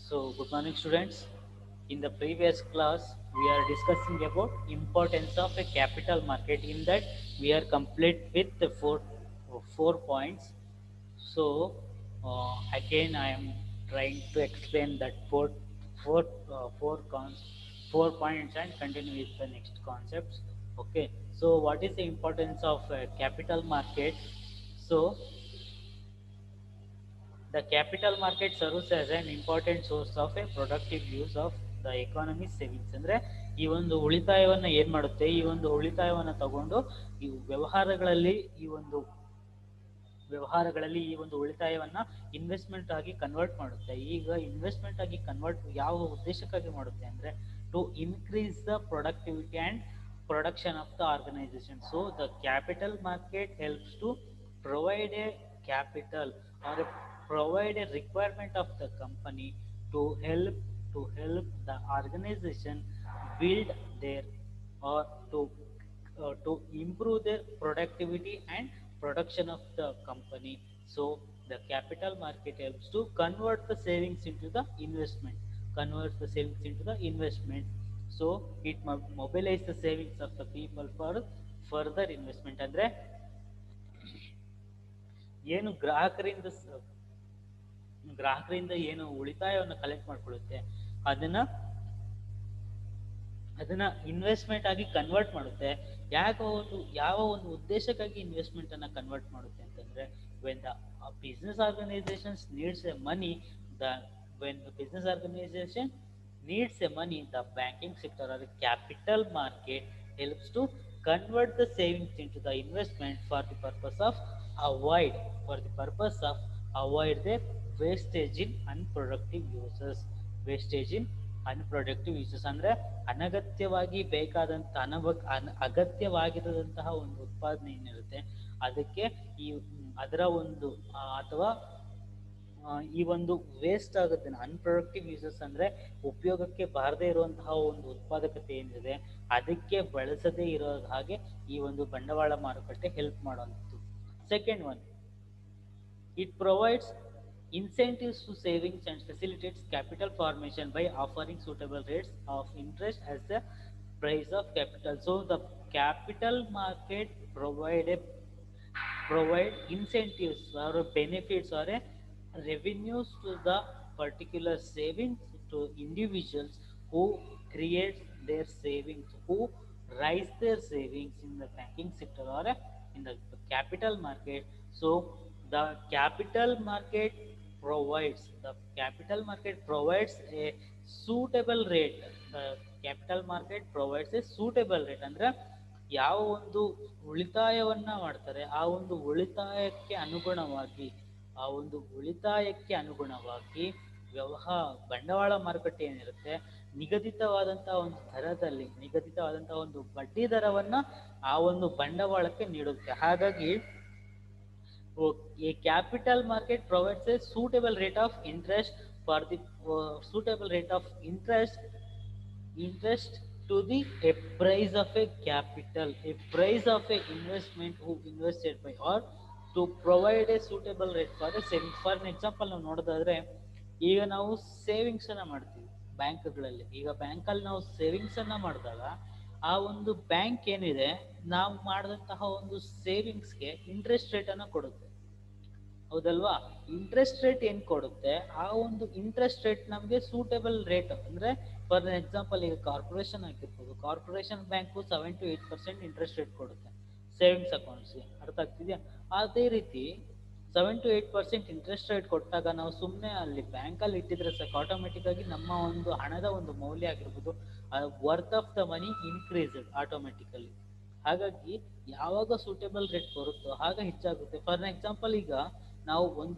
So, good morning, students. In the previous class, we are discussing about importance of a capital market. In that, we are complete with the four points. So, again, I am trying to explain that four, uh, four cons, 4 points and continue with the next concepts. Okay. So, what is the importance of a capital market? So, the capital market serves as an important source of a productive use of the economy savings. ಅಂದರೆ ಈ ಒಂದು ಉಳಿತಾಯವನ್ನು ಏನು ಮಾಡುತ್ತೆ, ಈ ಒಂದು ಉಳಿತಾಯವನ್ನು ತಗೊಂಡು ಈ ವ್ಯವಹಾರಗಳಲ್ಲಿ ಈ ಒಂದು ಉಳಿತಾಯವನ್ನ ಇನ್ವೆಸ್ಟ್ಮೆಂಟ್ ಆಗಿ ಕನ್ವರ್ಟ್ ಮಾಡುತ್ತೆ. ಈಗ ಇನ್ವೆಸ್ಟ್ಮೆಂಟ್ ಆಗಿ ಕನ್ವರ್ಟ್ ಯಾವ ಉದ್ದೇಶಕ್ಕಾಗಿ ಮಾಡುತ್ತೆ ಅಂದ್ರೆ to increase the productivity and production of the organisation. So the capital market helps to provide a capital or provide a requirement of the company to help the organization build their or to improve their productivity and production of the company. So the capital market helps to convert the savings into the investment, converts the savings into the investment. So it mobilize the savings of the people for further investment. ಅಂದ್ರೆ ಏನು ಗ್ರಾಹಕರಿಂದ ಏನು ಉಳಿತಾಯವನ್ನು collect ಮಾಡ್ಕೊಳ್ಳುತ್ತೆ ಅದನ್ನ investment ಆಗಿ convert ಮಾಡುತ್ತೆ. ಯಾವ ಒಂದು ಉದ್ದೇಶಕ್ಕಾಗಿ ಇನ್ವೆಸ್ಟ್ಮೆಂಟ್ ಅನ್ನ ಕನ್ವರ್ಟ್ ಮಾಡುತ್ತೆ ಅಂತಂದ್ರೆ when the business organisations needs a money the when the business organisation needs a money, the banking sector or the capital market helps to convert the savings into the investment for the purpose of avoid the wastage in unproductive uses. Wastage in unproductive uses ಅಂದ್ರೆ ಅನಗತ್ಯವಾಗಿ ಬೇಕಾದಂತ ಅಗತ್ಯವಾಗಿರದಂತಹ ಒಂದು ಉತ್ಪಾದನೆ ಏನಿರುತ್ತೆ ಅದಕ್ಕೆ ಈ ಅದರ ಒಂದು ಅಥವಾ ಈ ಒಂದು ವೇಸ್ಟ್ ಆಗುತ್ತೆ. ಅನ್ಪ್ರೊಡಕ್ಟಿವ್ ಯೂಸಸ್ ಅಂದ್ರೆ ಉಪಯೋಗಕ್ಕೆ ಬಾರದೇ ಇರುವಂತಹ ಒಂದು ಉತ್ಪಾದಕತೆ ಏನಿದೆ ಅದಕ್ಕೆ ಬಳಸದೇ ಇರೋ ಹಾಗೆ ಈ ಒಂದು ಬಂಡವಾಳ ಮಾರುಕಟ್ಟೆ ಹೆಲ್ಪ್ ಮಾಡುವಂಥದ್ದು. Second one, it provides incentives to savings and facilitates capital formation by offering suitable rates of interest as the price of capital. So the capital market provide incentives or benefits or a revenues to the particular savings to individuals who create their savings, who raise their savings in the banking sector or in the capital market. So the capital market provides a suitable rate. The capital market provides a suitable rate ಅಂದ್ರೆ ಯಾವ ಒಂದು ಉಳಿತಾಯವನ್ನ ಮಾಡ್ತಾರೆ ಆ ಒಂದು ಉಳಿತಾಯಕ್ಕೆ ಅನುಗುಣವಾಗಿ ಬಂಡವಾಳ ಮಾರುಕಟ್ಟೆ ಏನಿರುತ್ತೆ ನಿಗದಿತವಾದಂತಹ ಒಂದು ಬಡ್ಡಿ ದರವನ್ನ ಆ ಒಂದು ಬಂಡವಾಳಕ್ಕೆ ನೀಡುತ್ತೆ. ಹಾಗಾಗಿ a capital market provides a suitable rate of interest to the a price of a capital, a price of a investment who invested by, or to provide a suitable rate for a savings. For an example ನಾವು ನೋಡೋದಾದ್ರೆ ಈಗ ನಾವು savings ಅನ್ನ ಮಾಡ್ತೀವಿ ಬ್ಯಾಂಕ್ಗಳಲ್ಲಿ. ಈಗ ಬ್ಯಾಂಕಲ್ಲಿ ನಾವು ಸೇವಿಂಗ್ಸ್ ಅನ್ನ ಮಾಡಿದಾಗ ಆ ಒಂದು ಬ್ಯಾಂಕ್ ಏನಿದೆ ನಾವು ಮಾಡಿದಂತಹ ಒಂದು ಸೇವಿಂಗ್ಸ್ಗೆ ಇಂಟ್ರೆಸ್ಟ್ ರೇಟ್ ಅನ್ನ ಕೊಡುತ್ತೆ, ಹೌದಲ್ವಾ? ಇಂಟ್ರೆಸ್ಟ್ ರೇಟ್ ಏನ್ ಕೊಡುತ್ತೆ ಆ ಒಂದು ಇಂಟ್ರೆಸ್ಟ್ ರೇಟ್ ನಮಗೆ ಸೂಟೇಬಲ್ ರೇಟ್. ಅಂದ್ರೆ ಫಾರ್ ಎಕ್ಸಾಂಪಲ್ ಈಗ ಕಾರ್ಪೊರೇಷನ್ ಆಗಿರ್ಬೋದು, corporation bank 7 to 8% interest rate ಕೊಡುತ್ತೆ ಸೇವಿಂಗ್ಸ್ ಅಕೌಂಟ್ಸ್ಗೆ. ಅರ್ಥ ಆಗ್ತಿದ್ಯಾ? ಅದೇ ರೀತಿ 7 to 8% ಇಂಟ್ರೆಸ್ಟ್ ರೇಟ್ ಕೊಟ್ಟಾಗ ನಾವು ಸುಮ್ಮನೆ ಅಲ್ಲಿ ಬ್ಯಾಂಕಲ್ಲಿ ಇಟ್ಟಿದ್ರೆ ಸಾಕು, ಆಟೋಮೆಟಿಕ್ ಆಗಿ ನಮ್ಮ ಒಂದು ಹಣದ ಒಂದು ಮೌಲ್ಯ ಆಗಿರ್ಬೋದು worth of the money increased automatically. ಹಾಗಾಗಿ ಯಾವಾಗ ಸೂಟೇಬಲ್ ರೇಟ್ ಬರುತ್ತೋ ಆಗ ಹೆಚ್ಚಾಗುತ್ತೆ. ಫಾರ್ ಎಕ್ಸಾಂಪಲ್ ಈಗ ನಾವು 1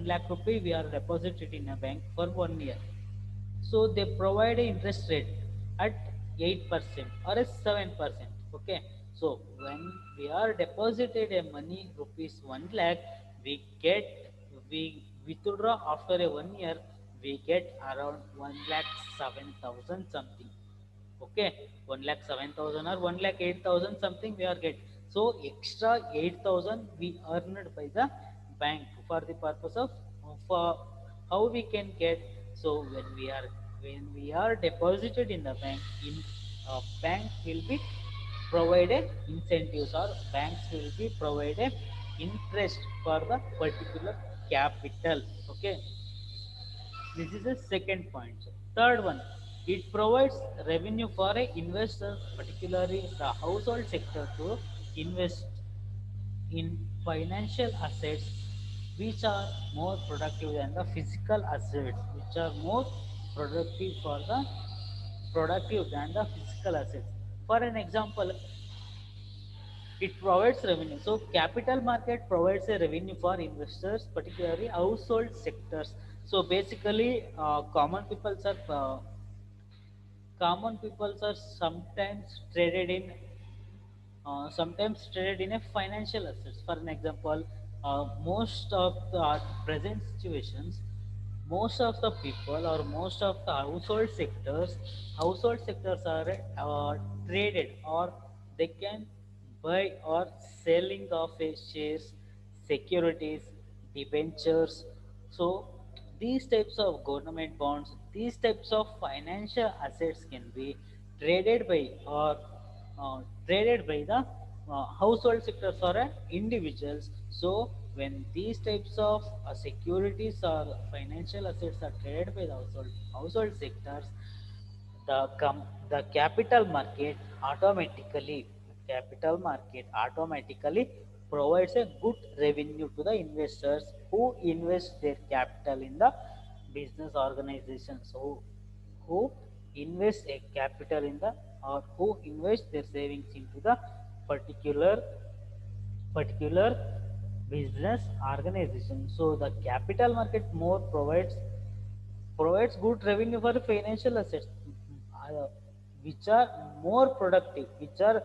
lakh rupees we are deposited in a bank for 1 year. So they provide an interest rate at 8% or a 7%. Okay, so when we are deposited a money rupees 1 lakh, we withdraw after a 1 year, we get around 1,07,000 something. Okay, 1,07,000 or 1,08,000 something we are get. So extra 8,000 we earned by the bank for the purpose of how we can get. So when we are deposited in the bank, in bank will be provided incentives, or banks will be provided interest for the particular capital. Okay, this is the second point. Third one, it provides revenue for a investors, particularly the household sector, to invest in financial assets which are more productive than the physical assets, which are more productive than the physical assets. For an example, it provides revenue. So capital market provides a revenue for investors, particularly household sectors. So basically, common people are sometimes traded in a financial assets. For an example, most of the present situations, most of the people or most of the household sectors are traded, or they can buy or selling of a shares, securities, debentures. So these types of government bonds, these types of financial assets can be traded by, or traded by the household sectors or individuals. So when these types of securities or financial assets are traded by the household sectors, the capital market automatically provides a good revenue to the investors who invest their capital in the business organizations, who invest a capital in the, or who invest their savings into the particular particular business organization. So the capital market more provides good revenue for financial assets, uh, which are more productive, which are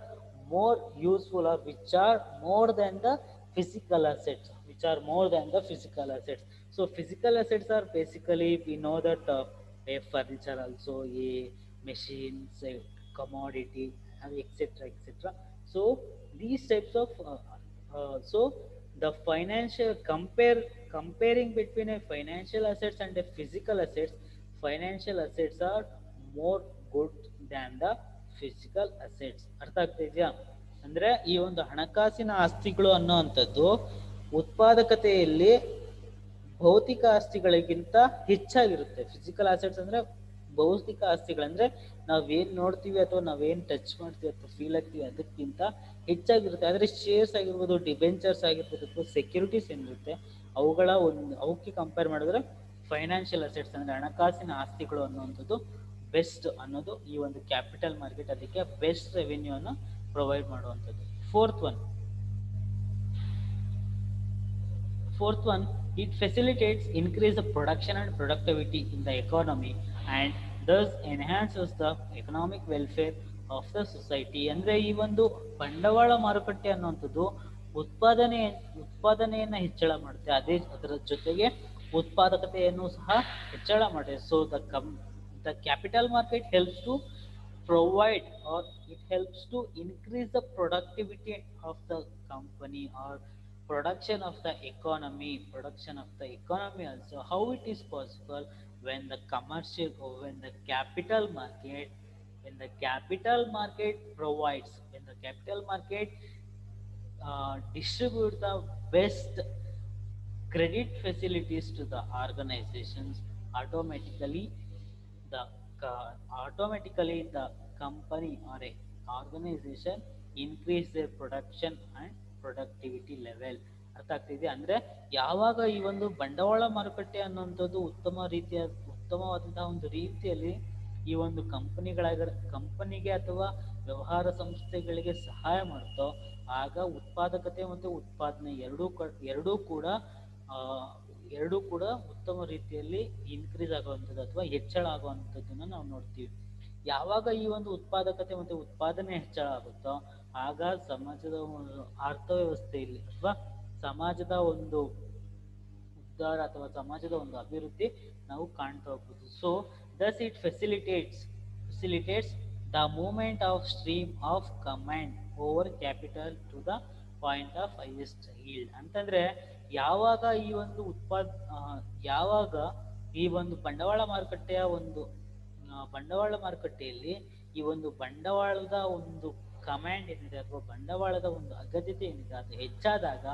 more useful, or which are more than the physical assets, which are more than the physical assets. So physical assets are basically, we know that a furniture, also a machines, a commodity, etc., etc. So these types of so the comparing between a financial assets and a physical assets, financial assets are more good than the physical assets. ಅರ್ಥ ಆಗ್ತಾ ಇದೆಯಾ? ಅಂದ್ರೆ ಈ ಒಂದು ಹಣಕಾಸಿನ ಆಸ್ತಿಗಳು ಅನ್ನೋವಂಥದ್ದು ಉತ್ಪಾದಕತೆಯಲ್ಲಿ ಭೌತಿಕ ಆಸ್ತಿಗಳಿಗಿಂತ ಹೆಚ್ಚಾಗಿರುತ್ತೆ. ಫಿಸಿಕಲ್ ಅಸೆಟ್ಸ್ ಅಂದ್ರೆ ಭೌತಿಕ ಆಸ್ತಿಗಳಂದ್ರೆ ನಾವೇನ್ ನೋಡ್ತೀವಿ ಅಥವಾ ನಾವೇನ್ ಟಚ್ ಮಾಡ್ತೀವಿ ಅಥವಾ ಫೀಲ್ ಆಗ್ತೀವಿ ಅದಕ್ಕಿಂತ ಹೆಚ್ಚಾಗಿರುತ್ತೆ. ಆದ್ರೆ ಶೇರ್ಸ್ ಆಗಿರ್ಬೋದು, ಡಿಬೆಂಚರ್ಸ್ ಆಗಿರ್ಬೋದು, ಅಥವಾ ಸೆಕ್ಯೂರಿಟೀಸ್ ಏನಿರುತ್ತೆ ಅವಕ್ಕೆ ಕಂಪೇರ್ ಮಾಡಿದ್ರೆ ಫೈನಾನ್ಷಿಯಲ್ ಅಸೆಟ್ಸ್ ಅಂದ್ರೆ ಹಣಕಾಸಿನ ಆಸ್ತಿಗಳು ಅನ್ನುವಂಥದ್ದು ಬೆಸ್ಟ್ ಅನ್ನೋದು ಈ ಒಂದು ಕ್ಯಾಪಿಟಲ್ ಮಾರ್ಕೆಟ್ ಅದಕ್ಕೆ ಬೆಸ್ಟ್ ರೆವಿನ್ಯೂ ಅನ್ನು ಪ್ರೊವೈಡ್ ಮಾಡುವಂಥದ್ದು. Fourth one, it facilitates increase the production and productivity in the economy and thus enhances the economic welfare of the society. ಅಂದ್ರೆ ಈ ಒಂದು ಬಂಡವಾಳ ಮಾರುಕಟ್ಟೆ ಅನ್ನುವಂಥದ್ದು ಉತ್ಪಾದನೆಯನ್ನ ಹೆಚ್ಚಳ ಮಾಡುತ್ತೆ, ಅದರ ಜೊತೆಗೆ ಉತ್ಪಾದಕತೆಯನ್ನು ಸಹ ಹೆಚ್ಚಳ ಮಾಡುತ್ತೆ. So the capital market helps to provide, or it helps to increase the productivity of the company, or production of the economy also. How it is possible? When the commercial, or when the capital market provides, when the capital market distribute the best credit facilities to the organizations, automatically the the company or a organization increase their production and productivity level. ಅರ್ಥ ಆಗ್ತಿದೆ? ಅಂದ್ರೆ ಯಾವಾಗ ಈ ಒಂದು ಬಂಡವಾಳ ಮಾರುಕಟ್ಟೆ ಅನ್ನುವಂಥದ್ದು ಉತ್ತಮವಾದಂತಹ ಒಂದು ರೀತಿಯಲ್ಲಿ ಈ ಒಂದು ಕಂಪನಿಗೆ ಅಥವಾ ವ್ಯವಹಾರ ಸಂಸ್ಥೆಗಳಿಗೆ ಸಹಾಯ ಮಾಡುತ್ತೋ, ಆಗ ಉತ್ಪಾದಕತೆ ಮತ್ತು ಉತ್ಪಾದನೆ ಎರಡೂ ಕೂಡ ಉತ್ತಮ ರೀತಿಯಲ್ಲಿ ಇನ್ಕ್ರೀಸ್ ಆಗುವಂಥದ್ದು ಅಥವಾ ಹೆಚ್ಚಳ ಆಗುವಂಥದ್ದನ್ನು ನಾವು ನೋಡ್ತೀವಿ. ಯಾವಾಗ ಈ ಒಂದು ಉತ್ಪಾದಕತೆ ಮತ್ತು ಉತ್ಪಾದನೆ ಹೆಚ್ಚಳ ಆಗುತ್ತೋ, ಆಗ ಸಮಾಜದ ಅರ್ಥವ್ಯವಸ್ಥೆಯಲ್ಲಿ ಅಥವಾ ಸಮಾಜದ ಒಂದು ಉದ್ಧಾರ ಅಥವಾ ಸಮಾಜದ ಒಂದು ಅಭಿವೃದ್ಧಿ ನಾವು ಕಾಣ್ತಾ ಹೋಗ್ಬೋದು. So thus it facilitates the movement of stream of command over capital to the point of highest yield. ಅಂತಂದ್ರೆ ಯಾವಾಗ ಈ ಒಂದು ಯಾವಾಗ ಈ ಒಂದು ಬಂಡವಾಳ ಮಾರುಕಟ್ಟೆಯ ಒಂದು ಬಂಡವಾಳ ಮಾರುಕಟ್ಟೆಯಲ್ಲಿ ಈ ಒಂದು ಬಂಡವಾಳದ ಒಂದು ಕಮಾಂಡ್ ಏನಿದೆ ಅಥವಾ ಬಂಡವಾಳದ ಒಂದು ಅಗತ್ಯತೆ ಏನಿದೆ ಅದು ಹೆಚ್ಚಾದಾಗ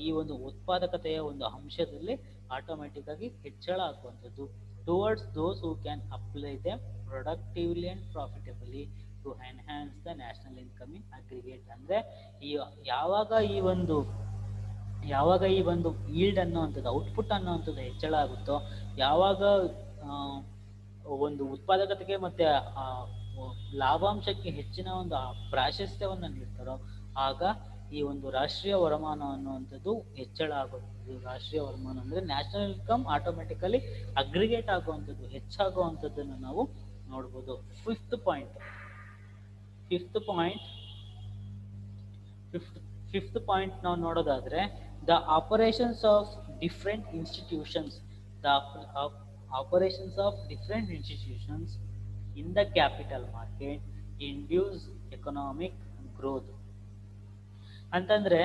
ಈ ಒಂದು ಉತ್ಪಾದಕತೆಯ ಒಂದು ಅಂಶದಲ್ಲಿ ಆಟೋಮೆಟಿಕ್ ಆಗಿ ಹೆಚ್ಚಳ ಆಗುವಂಥದ್ದು towards those who can apply them productively and profitably to enhance the national income in aggregate. ಅಂದರೆ ಈ ಯಾವಾಗ ಈ ಒಂದು ಈಲ್ಡ್ ಅನ್ನುವಂಥದ್ದು ಔಟ್ಪುಟ್ ಅನ್ನುವಂಥದ್ದು ಹೆಚ್ಚಳ ಆಗುತ್ತೋ, ಯಾವಾಗ ಒಂದು ಉತ್ಪಾದಕತೆಗೆ ಮತ್ತೆ ಲಾಭಾಂಶಕ್ಕೆ ಹೆಚ್ಚಿನ ಒಂದು ಪ್ರಾಶಸ್ತ್ಯವನ್ನು ನೀಡ್ತಾರೋ ಆಗ ಈ ಒಂದು ರಾಷ್ಟ್ರೀಯ ವರಮಾನ ಅನ್ನುವಂಥದ್ದು ಹೆಚ್ಚಳ ಆಗುವಂಥದ್ದು. ರಾಷ್ಟ್ರೀಯ ವರಮಾನ ಅಂದರೆ ನ್ಯಾಷನಲ್ ಇನ್ಕಮ್ ಆಟೋಮೆಟಿಕಲಿ ಅಗ್ರಿಗೇಟ್ ಆಗುವಂಥದ್ದು, ಹೆಚ್ಚಾಗುವಂಥದ್ದನ್ನು ನಾವು ನೋಡ್ಬೋದು. ಫಿಫ್ತ್ ಪಾಯಿಂಟ್ ನಾವು ನೋಡೋದಾದ್ರೆ the operations of different institutions in the capital market induce economic growth. ಅಂತಂದ್ರೆ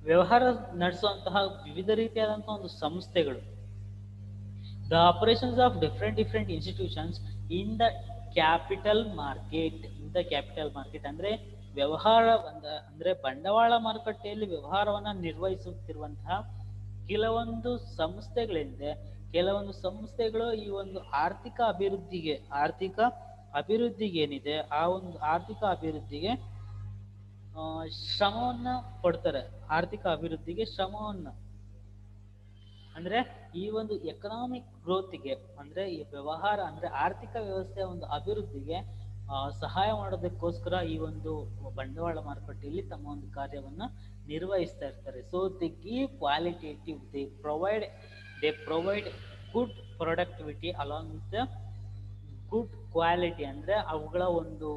ವ್ಯವಹಾರ ನಡೆಸುವಂತಹ ವಿವಿಧ ರೀತಿಯಾದಂತಹ ಒಂದು ಸಂಸ್ಥೆಗಳು, the operations of different institutions in the capital market ಅಂದ್ರೆ ವ್ಯವಹಾರ ಅಂದ್ರೆ ಬಂಡವಾಳ ಮಾರುಕಟ್ಟೆಯಲ್ಲಿ ವ್ಯವಹಾರವನ್ನ ನಿರ್ವಹಿಸುತ್ತಿರುವಂತಹ ಕೆಲವೊಂದು ಸಂಸ್ಥೆಗಳಿಂದ ಕೆಲವೊಂದು ಸಂಸ್ಥೆಗಳು ಈ ಒಂದು ಆರ್ಥಿಕ ಅಭಿವೃದ್ಧಿಗೆ ಏನಿದೆ ಆ ಒಂದು ಆರ್ಥಿಕ ಅಭಿವೃದ್ಧಿಗೆ ಶ್ರಮವನ್ನ ಪಡ್ತಾರೆ. ಆರ್ಥಿಕ ಅಭಿವೃದ್ಧಿಗೆ ಶ್ರಮವನ್ನ ಅಂದ್ರೆ ಈ ಒಂದು ಎಕನಾಮಿಕ್ ಗ್ರೋತ್ಗೆ ಅಂದ್ರೆ ಈ ವ್ಯವಹಾರ ಅಂದ್ರೆ ಆರ್ಥಿಕ ವ್ಯವಸ್ಥೆಯ ಒಂದು ಅಭಿವೃದ್ಧಿಗೆ ಸಹಾಯ ಮಾಡೋದಕ್ಕೋಸ್ಕರ ಈ ಒಂದು ಬಂಡವಾಳ ಮಾರುಕಟ್ಟೆಯಲ್ಲಿ ತಮ್ಮ ಒಂದು ಕಾರ್ಯವನ್ನ ನಿರ್ವಹಿಸ್ತಾ ಇರ್ತಾರೆ. So they give qualitative, they provide good productivity along with the good quality. ಅಂದ್ರೆ ಅವುಗಳ ಒಂದು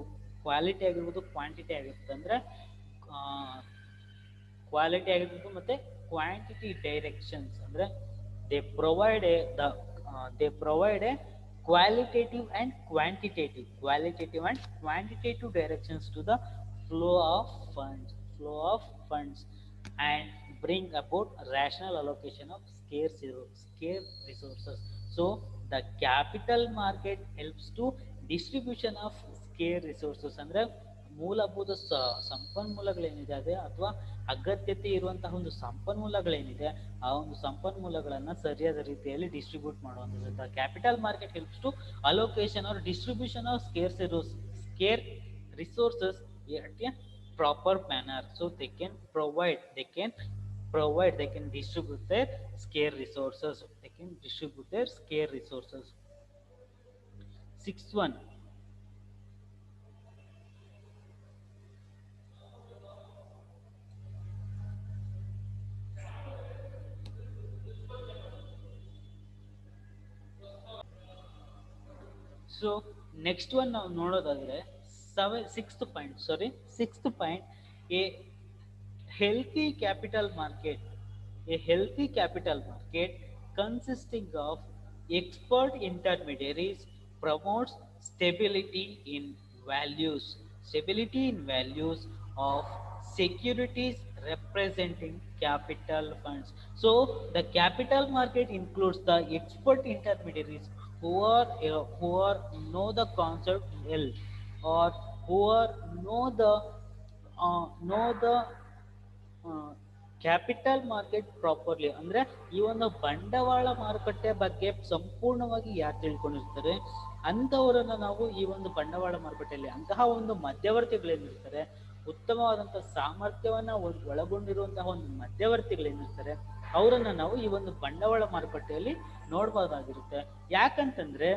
ಕ್ವಾಲಿಟಿ ಆಗಿರ್ಬೋದು, ಕ್ವಾಂಟಿಟಿ ಆಗಿರುತ್ತೆ. ಅಂದ್ರೆ ಕ್ವಾಲಿಟಿ ಆಗಿರ್ಬೋದು ಮತ್ತೆ ಕ್ವಾಂಟಿಟಿ ಡೈರೆಕ್ಷನ್ಸ್. ಅಂದ್ರೆ they provide A qualitative and quantitative directions to the flow of funds and bring about rational allocation of scarce resources. So the capital market helps to distribution of scarce resources. ಅಂದ್ರೆ ಮೂಲಭೂತ ಸಂಪನ್ಮೂಲಗಳೇನಿದೆ ಅದೇ ಅಥವಾ ಅಗತ್ಯತೆ ಇರುವಂತಹ ಒಂದು ಸಂಪನ್ಮೂಲಗಳೇನಿದೆ ಆ ಒಂದು ಸಂಪನ್ಮೂಲಗಳನ್ನ ಸರಿಯಾದ ರೀತಿಯಲ್ಲಿ ಡಿಸ್ಟ್ರಿಬ್ಯೂಟ್ ಮಾಡುವಂಥದ್ದು. The capital market helps to allocation or distribution of scarce resources at a proper manner. So they can distribute their scarce resources. Sixth one, so next one ನಾವು ನೋಡೋದಾದ್ರೆ sixth point a healthy capital market consisting of expert intermediaries promotes stability in values of securities representing capital funds. So the capital market includes the expert intermediaries who know the concept well, or who know the capital market properly. ಅಂದ್ರೆ ಈ ಒಂದು ಬಂಡವಾಳ ಮಾರುಕಟ್ಟೆ ಬಗ್ಗೆ ಸಂಪೂರ್ಣವಾಗಿ ಯಾರು ತಿಳ್ಕೊಂಡಿರ್ತಾರೆ ಅಂಥವರನ್ನ ನಾವು ಈ ಒಂದು ಬಂಡವಾಳ ಮಾರುಕಟ್ಟೆಯಲ್ಲಿ ಅಂತಹ ಒಂದು ಮಧ್ಯವರ್ತಿಗಳೇನಿರ್ತಾರೆ, ಉತ್ತಮವಾದಂತಹ ಸಾಮರ್ಥ್ಯವನ್ನ ಒಳಗೊಂಡಿರುವಂತಹ ಒಂದು ಮಧ್ಯವರ್ತಿಗಳೇನಿರ್ತಾರೆ ಅವರನ್ನ ನಾವು ಈ ಒಂದು ಬಂಡವಾಳ ಮಾರುಕಟ್ಟೆಯಲ್ಲಿ ನೋಡ್ಬೋದಾಗಿರುತ್ತೆ. ಯಾಕಂತಂದ್ರೆ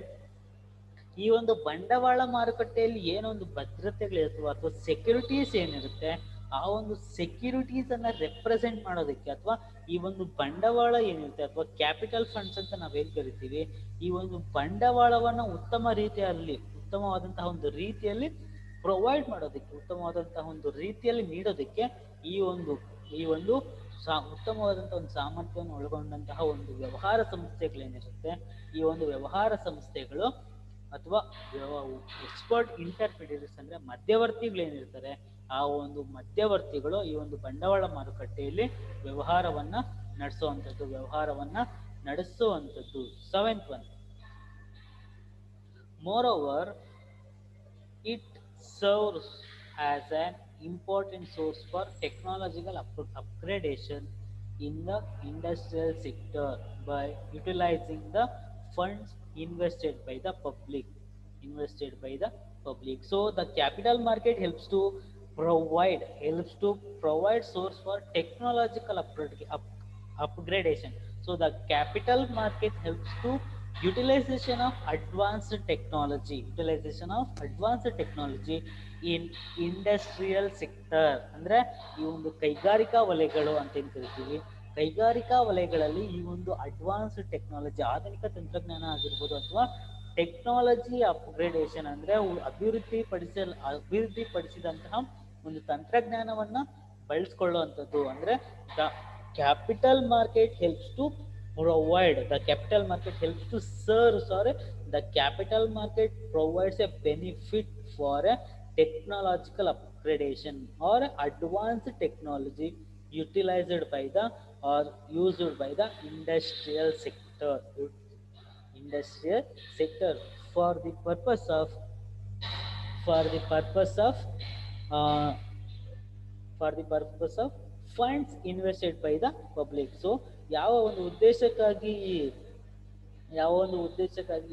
ಈ ಒಂದು ಬಂಡವಾಳ ಮಾರುಕಟ್ಟೆಯಲ್ಲಿ ಏನೊಂದು ಭದ್ರತೆಗಳಿರುತ್ತೋ ಅಥವಾ ಸೆಕ್ಯೂರಿಟೀಸ್ ಏನಿರುತ್ತೆ ಆ ಒಂದು ಸೆಕ್ಯೂರಿಟೀಸ್ ಅನ್ನ ರೆಪ್ರೆಸೆಂಟ್ ಮಾಡೋದಕ್ಕೆ ಅಥವಾ ಈ ಒಂದು ಬಂಡವಾಳ ಏನಿರುತ್ತೆ ಅಥವಾ ಕ್ಯಾಪಿಟಲ್ ಫಂಡ್ಸ್ ಅಂತ ನಾವೇನ್ ಕರಿತೀವಿ, ಈ ಒಂದು ಬಂಡವಾಳವನ್ನ ಉತ್ತಮವಾದಂತಹ ಒಂದು ರೀತಿಯಲ್ಲಿ ಪ್ರೊವೈಡ್ ಮಾಡೋದಕ್ಕೆ, ಉತ್ತಮವಾದಂತಹ ಒಂದು ರೀತಿಯಲ್ಲಿ ನೀಡೋದಕ್ಕೆ ಈ ಒಂದು ಉತ್ತಮವಾದಂತಹ ಒಂದು ಸಾಮರ್ಥ್ಯವನ್ನು ಒಳಗೊಂಡಂತಹ ಒಂದು ವ್ಯವಹಾರ ಸಂಸ್ಥೆಗಳೇನಿರುತ್ತೆ ಈ ಒಂದು ವ್ಯವಹಾರ ಸಂಸ್ಥೆಗಳು ಅಥವಾ ಎಕ್ಸ್ಪರ್ಟ್ ಇಂಟರ್ಮಿಡಿಯರೀಸ್ ಅಂದ್ರೆ ಮಧ್ಯವರ್ತಿಗಳೇನಿರ್ತಾರೆ ಆ ಒಂದು ಮಧ್ಯವರ್ತಿಗಳು ಈ ಒಂದು ಬಂಡವಾಳ ಮಾರುಕಟ್ಟೆಯಲ್ಲಿ ವ್ಯವಹಾರವನ್ನ ನಡೆಸುವಂಥದ್ದು. Seventh one, moreover, it serves as an important source for technological upgradation in the industrial sector by utilizing the funds invested by the public. So the capital market helps to provide source for technological upgradation. So the capital market helps to utilization of advanced technology in industrial sector. ಅಂದ್ರೆ ಈ ಒಂದು ಕೈಗಾರಿಕಾ ವಲಯಗಳು ಅಂತ ಏನ್ ಕರಿತೀವಿ, ಕೈಗಾರಿಕಾ ವಲಯಗಳಲ್ಲಿ ಈ ಒಂದು ಅಡ್ವಾನ್ಸ್ ಟೆಕ್ನಾಲಜಿ, ಆಧುನಿಕ ತಂತ್ರಜ್ಞಾನ ಆಗಿರ್ಬೋದು, ಅಥವಾ ಟೆಕ್ನಾಲಜಿ ಅಪ್ಗ್ರೇಡೇಷನ್ ಅಂದ್ರೆ ಅಭಿವೃದ್ಧಿಪಡಿಸಿದಂತಹ ಒಂದು ತಂತ್ರಜ್ಞಾನವನ್ನ ಬಳಸ್ಕೊಳ್ಳುವಂಥದ್ದು. ಅಂದ್ರೆ the capital market helps to the capital market provides a benefit for a technological upgradation or advanced technology utilized by the or used by the industrial sector for the purpose of uh, funds invested by the public. So ಯಾವ ಒಂದು ಉದ್ದೇಶಕ್ಕಾಗಿ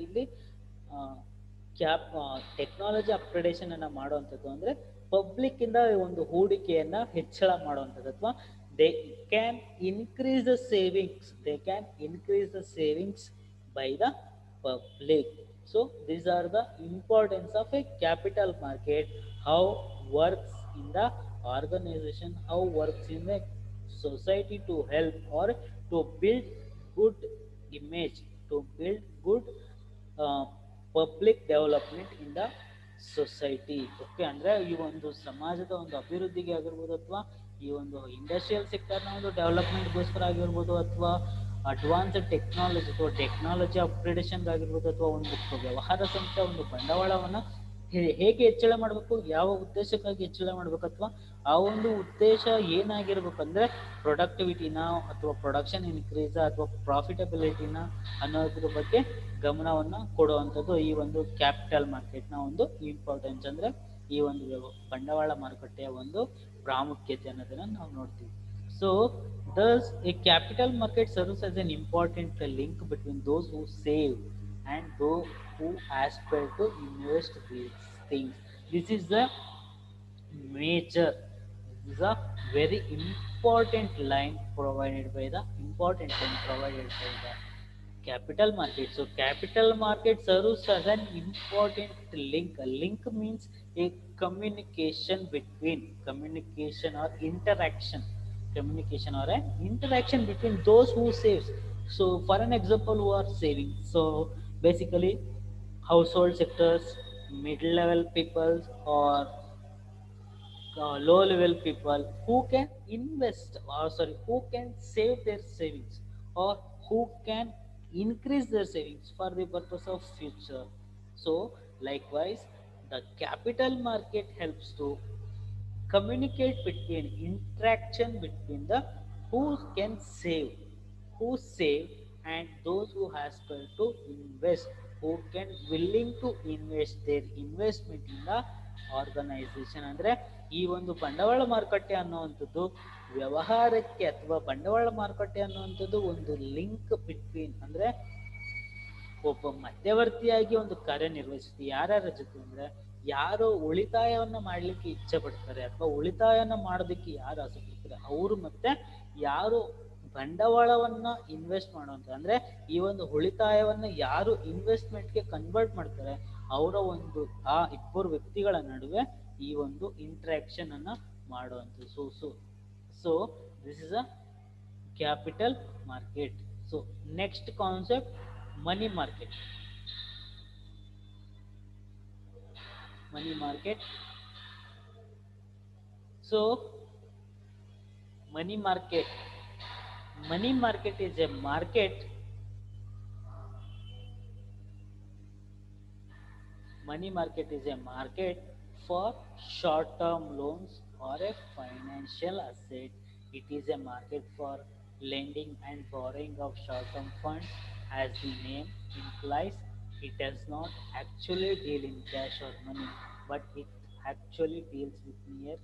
ಇಲ್ಲಿ technology upgradation ಅನ್ನ ಮಾಡುವಂಥದ್ದು ಅಂದ್ರೆ public ಇಂದ ಒಂದು ಹೂಡಿಕೆಯನ್ನ ಹೆಚ್ಚಳ ಮಾಡುವಂಥದ್ದು, ಅಥವಾ they can increase the savings by the public. So these are the importance of A capital market, how works in the organization, how works in a society to help or to build good image, to build good public development in the society. Okay, ಅಂದ್ರೆ ಈ ಒಂದು ಸಮಾಜದ ಒಂದು ಅಭಿವೃದ್ಧಿಗೆ ಆಗಿರ್ಬೋದು, ಅಥವಾ ಈ ಒಂದು ಇಂಡಸ್ಟ್ರಿಯಲ್ ಸೆಕ್ಟರ್ನ ಒಂದು ಡೆವಲಪ್ಮೆಂಟ್ಗೋಸ್ಕರ ಆಗಿರ್ಬೋದು, ಅಥವಾ ಅಡ್ವಾನ್ಸ್ಡ್ ಟೆಕ್ನಾಲಜಿ ಅಪ್ಗ್ರೇಡೇಷನ್ ಆಗಿರ್ಬೋದು, ಅಥವಾ ಒಂದು ವ್ಯವಹಾರ ಸಂಸ್ಥೆ ಒಂದು ಬಂಡವಾಳವನ್ನ ಹೇಗೆ ಹೆಚ್ಚಳ ಮಾಡಬೇಕು, ಯಾವ ಉದ್ದೇಶಕ್ಕಾಗಿ ಹೆಚ್ಚಳ ಮಾಡಬೇಕು, ಅಥವಾ ಆ ಒಂದು ಉದ್ದೇಶ ಏನಾಗಿರ್ಬೇಕು ಅಂದ್ರೆ ಪ್ರೊಡಕ್ಟಿವಿಟಿನ ಅಥವಾ ಪ್ರೊಡಕ್ಷನ್ ಇನ್ಕ್ರೀಸ್ ಅಥವಾ ಪ್ರಾಫಿಟಬಿಲಿಟಿನ ಅನ್ನೋದ್ರ ಬಗ್ಗೆ ಗಮನವನ್ನ ಕೊಡುವಂಥದ್ದು ಈ ಒಂದು ಕ್ಯಾಪಿಟಲ್ ಮಾರ್ಕೆಟ್ನ ಒಂದು ಇಂಪಾರ್ಟೆನ್ಸ್. ಅಂದ್ರೆ ಈ ಒಂದು ಬಂಡವಾಳ ಮಾರುಕಟ್ಟೆಯ ಒಂದು ಪ್ರಾಮುಖ್ಯತೆ ಅನ್ನೋದನ್ನ ನಾವು ನೋಡ್ತೀವಿ. So thus a capital market serves as an important link between those who save and those who aspire to invest these things. This is a very important line provided by the capital market. So capital market serves as an important link. A link means a communication or interaction between those who saves. So for an example, who are saving, so basically household sectors, middle level people, or low level people who can who can save their savings, or who can increase their savings for the purpose of future. So likewise, the capital market helps to communicate between interaction between the who can who save and those who aspire to invest, who can willing to invest their investment in the organisation. ಅಂದ್ರೆ ಈ ಒಂದು ಬಂಡವಾಳ ಮಾರುಕಟ್ಟೆ ಅನ್ನುವಂಥದ್ದು ವ್ಯವಹಾರಕ್ಕೆ ಅಥವಾ ಬಂಡವಾಳ ಮಾರುಕಟ್ಟೆ ಅನ್ನುವಂಥದ್ದು ಒಂದು ಲಿಂಕ್ ಬಿಟ್ವೀನ್, ಅಂದ್ರೆ ಒಬ್ಬ ಮಧ್ಯವರ್ತಿಯಾಗಿ ಒಂದು ಕಾರ್ಯನಿರ್ವಹಿಸುತ್ತೆ. ಯಾರ್ಯಾರ ಜೊತೆ ಅಂದ್ರೆ ಯಾರು ಉಳಿತಾಯವನ್ನ ಮಾಡ್ಲಿಕ್ಕೆ ಇಚ್ಛೆ ಪಡ್ತಾರೆ ಅಥವಾ ಉಳಿತಾಯನ ಮಾಡೋದಕ್ಕೆ ಯಾರು ಆಸೆ ಪಡ್ತಾರೆ ಅವರು, ಮತ್ತೆ ಯಾರು ಬಂಡವಾಳವನ್ನ ಇನ್ವೆಸ್ಟ್ ಮಾಡುವಂತ ಅಂದ್ರೆ ಈ ಒಂದು ಉಳಿತಾಯವನ್ನ ಯಾರು ಇನ್ವೆಸ್ಟ್ಮೆಂಟ್ಗೆ ಕನ್ವರ್ಟ್ ಮಾಡ್ತಾರೆ ಅವರ ಒಂದು ಆ ಇಬ್ಬರು ವ್ಯಕ್ತಿಗಳ ನಡುವೆ ಈ ಒಂದು ಇಂಟ್ರಾಕ್ಷನ್ ಅನ್ನ ಮಾಡುವಂಥದ್ದು. So this is a capital market. So next concept, money market. So money market is a market. Money market is a market for short term loans or a financial asset. It is a market for lending and borrowing of short-term funds. As the name implies, it does not actually deal in cash or money, but it actually deals with near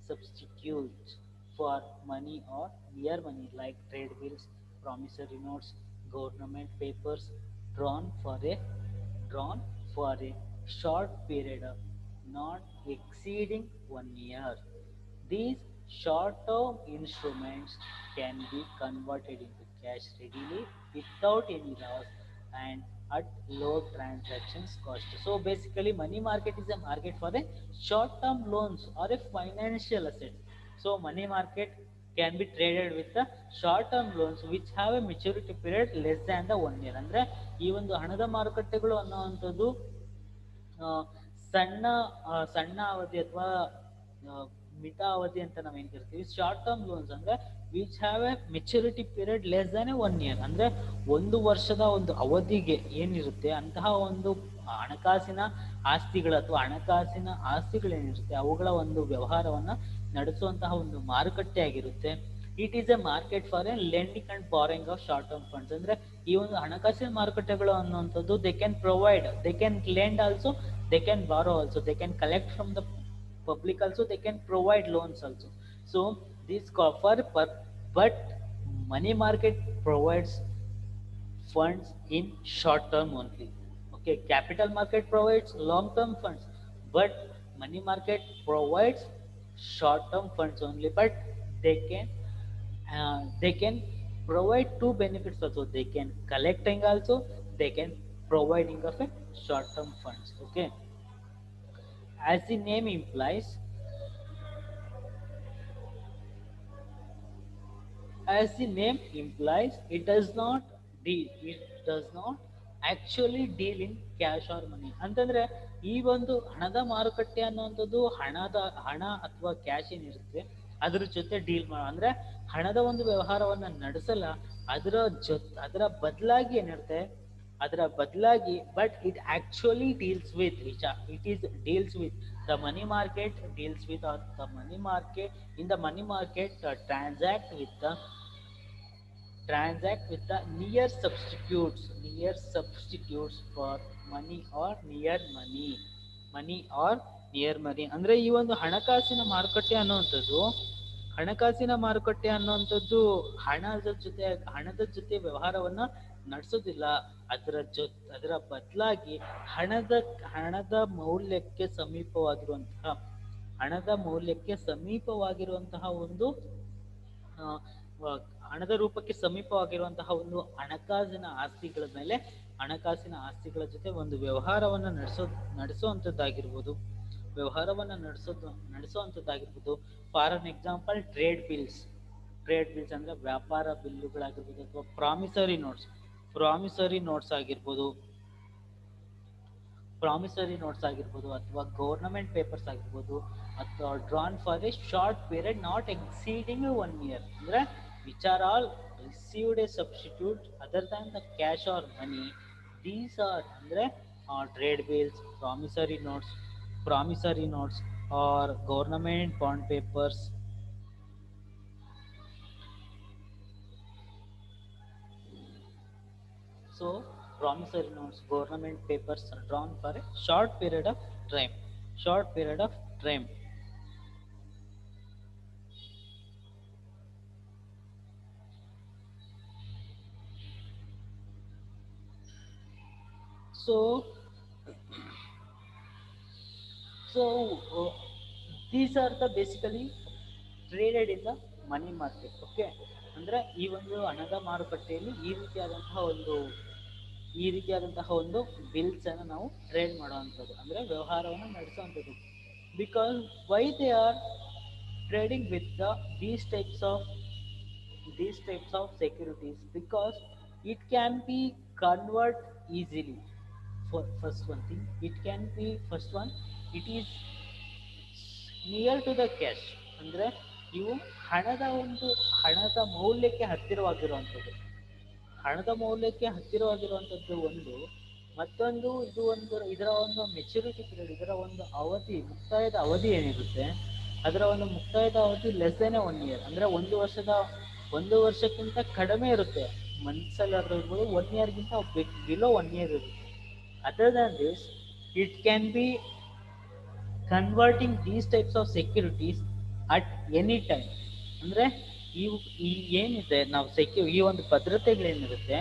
substitutes for money or near money like trade bills, promissory notes, government papers drawn for a drawn for a short period of not exceeding 1 year. These short-term instruments can be converted into cash readily without any loss and at low transactions cost. So basically, money market is a market for a short-term loans or a financial assets. So money market can be traded with the short-term loans which have a maturity period less than the 1 year. ಅಂದ್ರೆ ಈ ಒಂದು ಹಣದ ಮಾರುಕಟ್ಟೆಗಳು ಅನ್ನುವಂಥದ್ದು ಆ, ಸಣ್ಣ ಸಣ್ಣ ಅವಧಿ ಅಥವಾ ಮಿತ ಅವಧಿ ಅಂತ ನಾವೇನ್ ಕರಿತೀವಿ. ಶಾರ್ಟ್ ಟರ್ಮ್ ಲೋನ್ಸ್ ಅಂದ್ರೆ which have A maturity period less than A 1 year. ಅಂದ್ರೆ 1 ವರ್ಷದ ಒಂದು ಅವಧಿಗೆ ಏನಿರುತ್ತೆ ಅಂತಹ ಒಂದು ಹಣಕಾಸಿನ ಆಸ್ತಿಗಳು ಅಥವಾ ಹಣಕಾಸಿನ ಆಸ್ತಿಗಳೇನಿರುತ್ತೆ ಅವುಗಳ ಒಂದು ವ್ಯವಹಾರವನ್ನ ನಡೆಸುವಂತಹ ಒಂದು ಮಾರುಕಟ್ಟೆ ಆಗಿರುತ್ತೆ. It is a market for a lending and borrowing of short term funds. ಅಂದ್ರೆ ಈ ಒಂದು ಹಣಕಾಸಿನ ಮಾರುಕಟ್ಟೆಗಳು ಅನ್ನುವಂಥದ್ದು they can provide, they can lend also, they can borrow also, they can collect from the public also, they can provide loans also. So this offer but money market provides funds in short term only. Okay, capital market provides long term funds, but money market provides short term funds only. But they can they can provide two benefits also. They can collecting also, they can providing of a short term funds. Okay, as the name implies, as the name implies, it does not actually deal in cash or money. ಅಂತಂದ್ರೆ ಈ ಒಂದು ಹಣದ ಮಾರುಕಟ್ಟೆ ಅನ್ನುವಂಥದ್ದು ಹಣ ಅಥವಾ cash ಏನಿರುತ್ತೆ ಅದ್ರ ಜೊತೆ ಡೀಲ್ ಮಾಡ ಅಂದ್ರೆ ಹಣದ ಒಂದು ವ್ಯವಹಾರವನ್ನ ನಡೆಸಲ್ಲ, ಅದರ ಬದಲಾಗಿ ಏನಿರುತ್ತೆ ಅದರ ಬದಲಾಗಿ but it actually deals with it is deals with the money market deals with are the money market in the money market transact with the near substitutes for money or near money ಅಂದ್ರೆ ಈ ಒಂದು ಹಣಕಾಸಿನ ಮಾರುಕಟ್ಟೆ ಅನ್ನುವಂಥದ್ದು ಹಣದ ಜೊತೆ ವ್ಯವಹಾರವನ್ನ ನಡೆಸೋದಿಲ್ಲ. ಅದರ ಬದಲಾಗಿ ಹಣದ ಮೌಲ್ಯಕ್ಕೆ ಸಮೀಪವಾಗಿರುವಂತಹ ಒಂದು ಆ, ಹಣದ ರೂಪಕ್ಕೆ ಸಮೀಪವಾಗಿರುವಂತಹ ಒಂದು ಹಣಕಾಸಿನ ಆಸ್ತಿಗಳ ಜೊತೆ ಒಂದು ನಡೆಸುವಂಥದ್ದಾಗಿರ್ಬೋದು ನಡೆಸುವಂಥದ್ದಾಗಿರ್ಬೋದು. For an example trade bills ಅಂದ್ರೆ ವ್ಯಾಪಾರ ಬಿಲ್ಲುಗಳಾಗಿರ್ಬೋದು, ಅಥವಾ ಪ್ರಾಮಿಸರಿ ನೋಟ್ಸ್ ಆಗಿರ್ಬೋದು ಅಥವಾ ಗವರ್ನಮೆಂಟ್ ಪೇಪರ್ಸ್ ಆಗಿರ್ಬೋದು, ಅಥವಾ drawn for a short period not exceeding 1 year. ಅಂದ್ರೆ which are all received a substitute other than the cash or money. These are ಅಂದ್ರೆ trade bills, promissory notes or government bond papers. So promissory notes, government papers are drawn for a short period of time. So these are the basically traded in the money market. Okay, ಅಂದ್ರೆ ಈ ಒಂದು ಹಣದ ಮಾರುಕಟ್ಟೆಯಲ್ಲಿ ಈ ರೀತಿಯಾದಂತಹ ಒಂದು bills ಅನ್ನು ನಾವು ಟ್ರೇಡ್ ಮಾಡುವಂಥದ್ದು ಅಂದ್ರೆ ವ್ಯವಹಾರವನ್ನು ನಡೆಸುವಂಥದ್ದು. Because why they are trading with these types of securities, because it can be convert easily. For first one thing, it is near to the cash. ಅಂದ್ರೆ ಇವು ಹಣದ ಮೌಲ್ಯಕ್ಕೆ ಹತ್ತಿರವಾಗಿರುವಂಥದ್ದು ಒಂದು. ಮತ್ತೊಂದು ಇದರ ಒಂದು ಮೆಚುರಿಟಿ ಪೀರಿಯಡ್, ಇದರ ಒಂದು ಮುಕ್ತಾಯದ ಅವಧಿ ಏನಿರುತ್ತೆ ಅದರ ಒಂದು ಮುಕ್ತಾಯದ ಅವಧಿ ಲೆಸ್ ದೆನ್ 1 ಇಯರ್, ಅಂದರೆ ಒಂದು ವರ್ಷಕ್ಕಿಂತ ಕಡಿಮೆ ಇರುತ್ತೆ. ಮಂತ್ಸಲ್ಲಿ ಆದರೂ ಇರ್ಬೋದು, 1 ಇಯರ್ಗಿಂತ ಬಿಲೋ 1 ಇಯರ್ ಇರುತ್ತೆ. Other than this, it can be converting these types of securities at any time. ಅಂದರೆ ಈ ಏನಿದೆ ನಾವು ಈ ಒಂದು ಭದ್ರತೆಗಳೇನಿರುತ್ತೆ,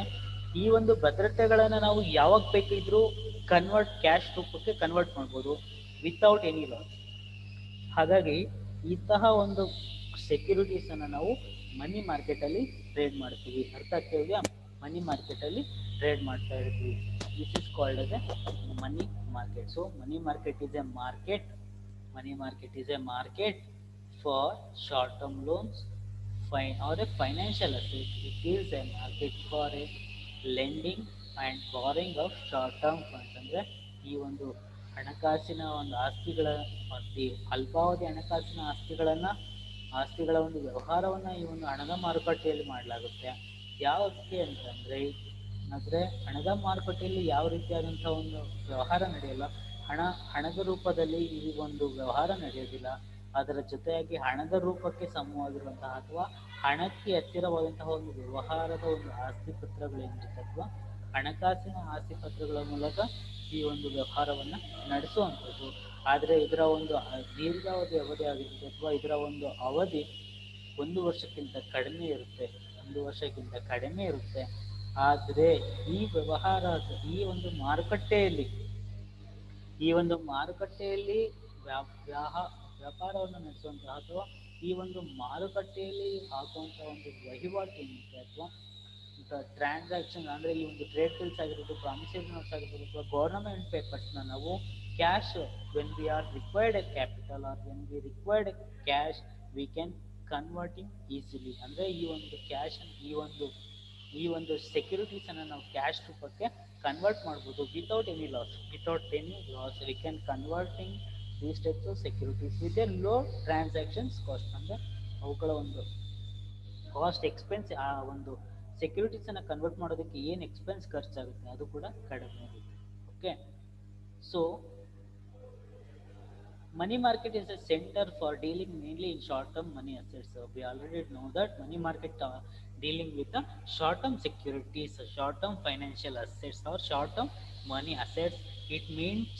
ಈ ಒಂದು ಭದ್ರತೆಗಳನ್ನು ನಾವು ಯಾವಾಗ ಬೇಕಿದ್ರೂ ಕ್ಯಾಶ್ ರೂಪಕ್ಕೆ ಕನ್ವರ್ಟ್ ಮಾಡ್ಬೋದು ವಿತೌಟ್ ಎನಿ ಲಾಸ್. ಹಾಗಾಗಿ ಇಂತಹ ಒಂದು ಸೆಕ್ಯೂರಿಟೀಸನ್ನು ನಾವು ಮನಿ ಮಾರ್ಕೆಟಲ್ಲಿ ಟ್ರೇಡ್ ಮಾಡ್ತೀವಿ. ಅರ್ಥ ಆಗ್ತಿದೆಯಾ? ಮನಿ ಮಾರ್ಕೆಟಲ್ಲಿ ಟ್ರೇಡ್ ಮಾಡ್ತಾ ಇರ್ತೀವಿ. This is called as A money market. So money market is A market. Money market is a market for short-term loans or a financial asset. It is a market for a lending and borrowing of short-term funds. ಅಂದರೆ ಈ ಒಂದು ಹಣಕಾಸಿನ ಒಂದು ಅಲ್ಪಾವಧಿ ಹಣಕಾಸಿನ ಆಸ್ತಿಗಳ ಒಂದು ವ್ಯವಹಾರವನ್ನು ಈ ಒಂದು ಹಣದ ಮಾರುಕಟ್ಟೆಯಲ್ಲಿ ಮಾಡಲಾಗುತ್ತೆ. ಯಾವಕ್ಕೆ ಅಂತಂದರೆ ಹಣದ ಮಾರುಕಟ್ಟೆಯಲ್ಲಿ ಯಾವ ರೀತಿಯಾದಂಥ ಒಂದು ವ್ಯವಹಾರ ನಡೆಯಲ್ಲ, ಹಣದ ರೂಪದಲ್ಲಿ ಈ ಒಂದು ವ್ಯವಹಾರ ನಡೆಯೋದಿಲ್ಲ. ಅದರ ಜೊತೆಯಾಗಿ ಹಣದ ರೂಪಕ್ಕೆ ಸಮವಾಗಿರುವಂತಹ ಅಥವಾ ಹಣಕ್ಕೆ ಹತ್ತಿರವಾದಂತಹ ಒಂದು ವ್ಯವಹಾರದ ಒಂದು ಆಸ್ತಿ ಪತ್ರಗಳೇನಿರುತ್ತೆ ಅಥವಾ ಹಣಕಾಸಿನ ಆಸ್ತಿ ಪತ್ರಗಳ ಮೂಲಕ ಈ ಒಂದು ವ್ಯವಹಾರವನ್ನು ನಡೆಸುವಂಥದ್ದು. ಆದರೆ ಇದರ ಒಂದು ದೀರ್ಘಾವಧಿ ಅವಧಿ ಆಗಿರುತ್ತೆ ಅಥವಾ ಇದರ ಒಂದು ಅವಧಿ 1 ವರ್ಷಕ್ಕಿಂತ ಕಡಿಮೆ ಇರುತ್ತೆ. ಆದರೆ ಈ ಒಂದು ಮಾರುಕಟ್ಟೆಯಲ್ಲಿ ವ್ಯಾಪಾರವನ್ನು ನಡೆಸುವಂತಹ ಅಥವಾ ಈ ಒಂದು ಮಾರುಕಟ್ಟೆಯಲ್ಲಿ ಆಗುವಂಥ ಒಂದು ವಹಿವಾಟು ಏನಿದೆ ಅಥವಾ ಟ್ರಾನ್ಸಾಕ್ಷನ್, ಅಂದರೆ ಈ ಒಂದು ಟ್ರೇಡ್ ಬಿಲ್ಸ್ ಆಗಿರ್ಬೋದು, ಪ್ರಾಮಿಸರಿ ನೋಟ್ಸ್ ಆಗಿರ್ಬೋದು ಅಥವಾ ಗೌರ್ನಮೆಂಟ್ ಪೇಪರ್ಸ್ನ ನಾವು cash, when we are required a capital or when we required a cash we can converting easily. ಅಂದರೆ ಈ ಒಂದು ಸೆಕ್ಯೂರಿಟೀಸನ್ನು ನಾವು ಕ್ಯಾಶ್ ರೂಪಕ್ಕೆ ಕನ್ವರ್ಟ್ ಮಾಡ್ಬೋದು without any loss. We can converting these types of securities with a low transactions cost. ಅಂದರೆ ಅವುಗಳ ಒಂದು ಎಕ್ಸ್ಪೆನ್ಸ್, ಆ ಒಂದು ಸೆಕ್ಯೂರಿಟೀಸನ್ನು ಕನ್ವರ್ಟ್ ಮಾಡೋದಕ್ಕೆ ಏನು ಎಕ್ಸ್ಪೆನ್ಸ್ ಖರ್ಚಾಗುತ್ತೆ ಅದು ಕೂಡ ಕಡಿಮೆ ಆಗುತ್ತೆ. Okay, so money market is a center for dealing mainly in short-term money assets. We already know that money market dealing with the short-term securities, short-term financial assets or short-term money assets. It means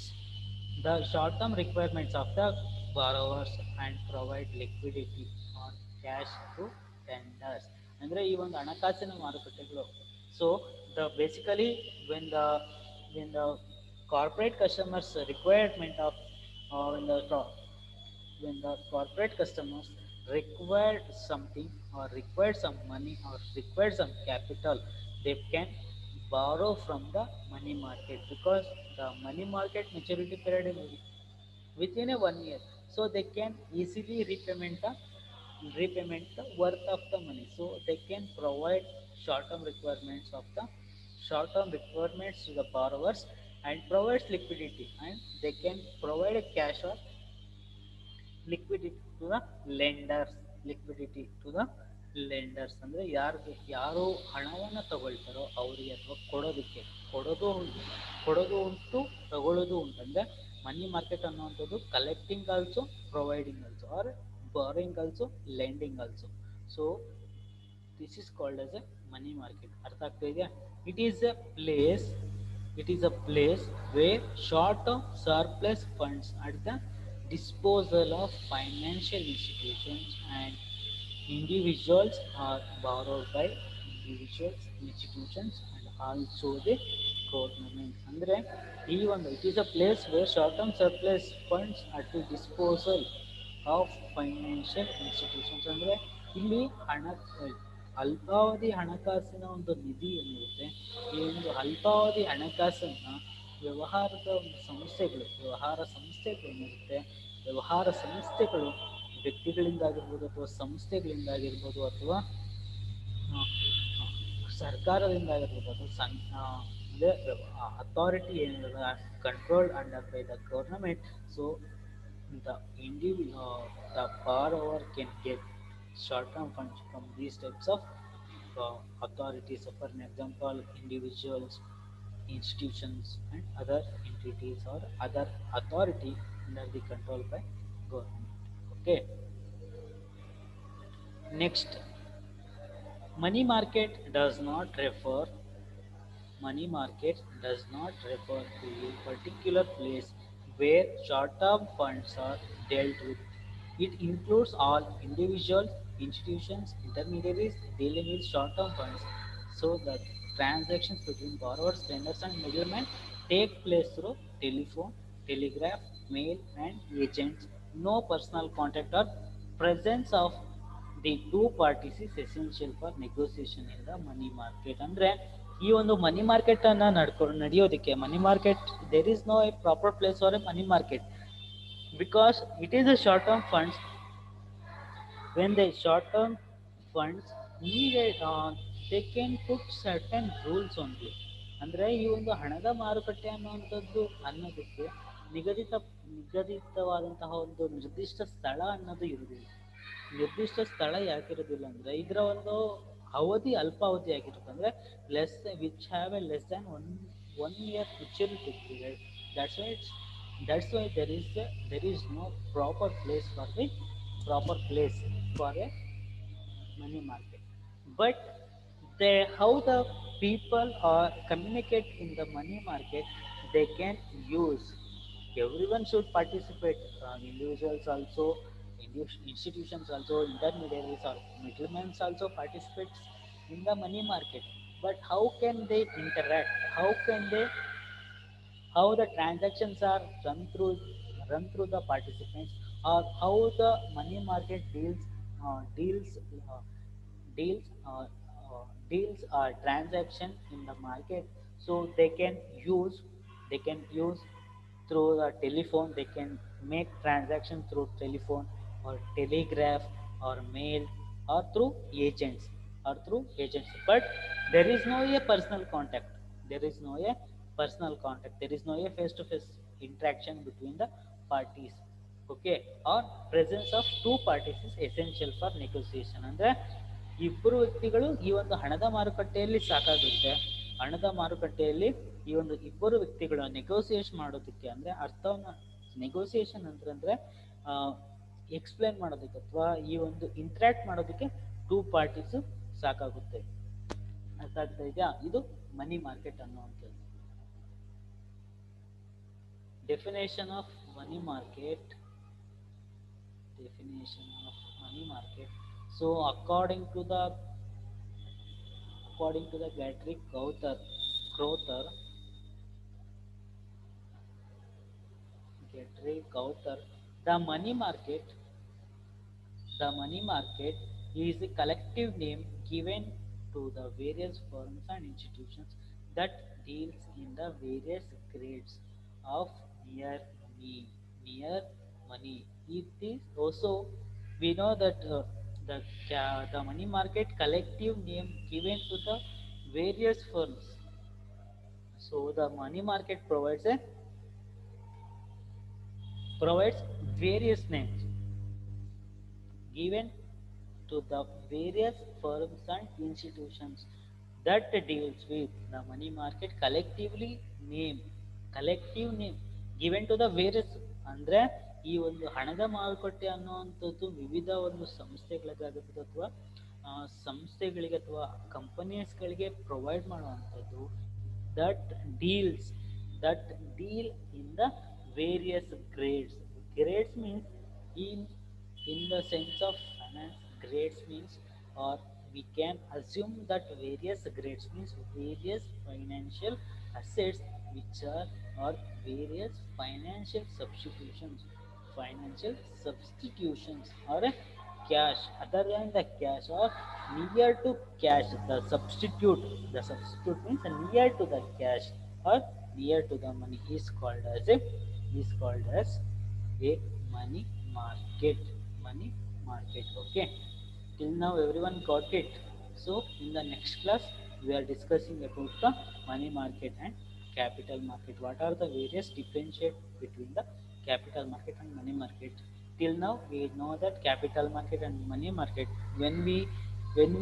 the short-term requirements of the borrowers and provide liquidity or cash to lenders. ಅಂದರೆ ಈ ಒಂದು ಹಣಕಾಸಿನ ಮಾರುಕಟ್ಟೆಗಳು. So basically when the corporate customers requirement of when the corporate customers required something or required some money or required some capital, they can borrow from the money market because the money market maturity period is within a 1 year, so they can easily repayment the worth of the money. So they can provide short-term requirements to the borrowers and provides liquidity, and they can provide a cash or liquidity to the lenders. ಅಂದರೆ ಯಾರು ಹಣವನ್ನು ತಗೊಳ್ತಾರೋ ಅವರಿಗೆ ಅಥವಾ ಕೊಡೋದು ಉಂಟು, ತಗೊಳ್ಳೋದು ಉಂಟು. ಅಂದರೆ ಮನಿ ಮಾರ್ಕೆಟ್ ಅನ್ನುವಂಥದ್ದು collecting also, providing also, or borrowing also, lending also. So this is called as a money market. ಅರ್ಥ ಆಗ್ತಾ ಇದೆಯಾ? It is a place where short-term surplus funds at the disposal of financial institutions and individuals are borrowed by individuals, institutions and also the government. ಅಂದರೆ it is a place where short-term surplus funds at the disposal of financial institutions. ಅಂದರೆ ಇಲ್ಲಿ ಅಲ್ಪಾವಧಿ ಹಣಕಾಸಿನ ಒಂದು ನಿಧಿ ಏನಿರುತ್ತೆ, ಈ ಒಂದು ಅಲ್ಪಾವಧಿ ಹಣಕಾಸನ್ನು ವ್ಯವಹಾರ ಸಂಸ್ಥೆಗಳೇನಿರುತ್ತೆ, ವ್ಯವಹಾರ ಸಂಸ್ಥೆಗಳು ವ್ಯಕ್ತಿಗಳಿಂದಾಗಿರ್ಬೋದು ಅಥವಾ ಸಂಸ್ಥೆಗಳಿಂದಾಗಿರ್ಬೋದು ಅಥವಾ ಸರ್ಕಾರದಿಂದಾಗಿರ್ಬೋದು ಅಥವಾ ಅಥಾರಿಟಿ ಏನಿರುತ್ತೆ controlled under by the government. So the borrower can get short-term funds from these types of authorities. So for an example, individuals, institutions and other entities or other authority under the control by government. Okay. Next, money market does not refer money market does not refer to a particular place where short-term funds are dealt with. It includes all individuals, institutions, intermediaries dealing with short-term funds, so that transactions between borrowers, lenders, and middlemen take place through telephone, telegraph, mail, and agents. No personal contact or presence of the two parties is essential for negotiation in the money market. ಅಂದ್ರೆ ಈ ಒಂದು money market ಅನ್ನ ನಡೆಯೋದಕ್ಕೆ money market there is no a proper place for a money market because it is a short term funds. When the short term funds needed they can put certain rules only. ಅಂದ್ರೆ ಈ ಒಂದು ಹಣದ ಮಾರುಕಟ್ಟೆ ಅನ್ನೋದಕ್ಕೆ ನಿಗದಿತವಾದಂತಹ ಒಂದು ನಿರ್ದಿಷ್ಟ ಸ್ಥಳ ಅನ್ನೋದು ಇರುವುದಿಲ್ಲ. ನಿರ್ದಿಷ್ಟ ಸ್ಥಳ ಯಾಕಿರೋದಿಲ್ಲ ಅಂದ್ರೆ ಇದರ ಒಂದು ಅವಧಿ ಅಲ್ಪಾವಧಿ ಆಗಿರುತ್ತೆ. ಅಂದ್ರೆ less which have A less than one year maturity period. That's why there is no proper place for a money market. But how the people are communicate in the money market, they can use. Everyone should participate. Individuals also, institutions also, intermediaries or middlemen also participates in the money market. But how can they interact? How the transactions are run through the participants, or how the money market deals uh, deals uh, transaction in the market. So they can use through the telephone. They can make transaction through telephone or telegraph or mail or through agents. But there is no a personal contact. There is no a personal contact. There is no a face to face interaction between the parties. Okay, or presence of two parties is essential for negotiation. ಅಂದ್ರೆ ಇಬ್ಬರು ವ್ಯಕ್ತಿಗಳು ಈ ಒಂದು ಹಣದ ಮಾರುಕಟ್ಟೆಯಲ್ಲಿ ಸಾಕಾಗುತ್ತೆ. ಹಣದ ಮಾರುಕಟ್ಟೆಯಲ್ಲಿ ಈ ಒಂದು ಇಬ್ಬರು ವ್ಯಕ್ತಿಗಳು ನೆಗೋಸಿಯೇಟ್ ಮಾಡೋದಕ್ಕೆ, ಅಂದ್ರೆ ಅರ್ಥವನ್ನ ನೆಗೋಸಿಯೇಷನ್ ಅಂತಂದ್ರೆ ಎಕ್ಸ್ಪ್ಲೇನ್ ಮಾಡೋದಕ್ಕೆ ಅಥವಾ ಈ ಒಂದು ಇಂಟ್ರಾಕ್ಟ್ ಮಾಡೋದಕ್ಕೆ ಟೂ ಪಾರ್ಟೀಸ್ ಸಾಕಾಗುತ್ತೆ. ಅರ್ಥ ಆಗ್ತಾ ಇದೆಯಾ? ಇದು ಮನಿ ಮಾರ್ಕೆಟ್ ಅನ್ನುವಂಥದ್ದು. Definition of money market. So according to the Gary Crowther, the money market is a collective name given to the various firms and institutions that deals in the various grades of near money. It is also, we know that the money market collective name given to the various firms. So the money market provides various names given to the various firms and institutions that deals with the money market collective name given to the various. ಅಂದ್ರೆ ಈ ಒಂದು ಹಣದ ಮಾರುಕಟ್ಟೆ ಅನ್ನುವಂಥದ್ದು ವಿವಿಧ ಒಂದು ಸಂಸ್ಥೆಗಳಿಗಾಗಿರ್ಬೋದು ಅಥವಾ ಸಂಸ್ಥೆಗಳಿಗೆ ಅಥವಾ ಕಂಪನೀಸ್ಗಳಿಗೆ ಪ್ರೊವೈಡ್ ಮಾಡುವಂಥದ್ದು that deals that deal in the various grades. Grades means in the sense of finance, grades means, or we can assume that various grades means various financial assets which are, or various financial substitutions or a cash other than the cash or near to cash. The substitute means near to the cash or near to the money is called as a money market. Okay, till now everyone got it. So in the next class we are discussing about the money market and capital market. What are the various differentiate between the capital market and money market? Till now we know that capital market and money market, when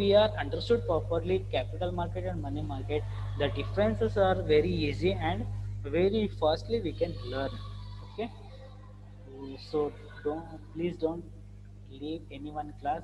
we are understood properly capital market and money market, the differences are very easy and very fastly we can learn. Okay, so please don't leave any one class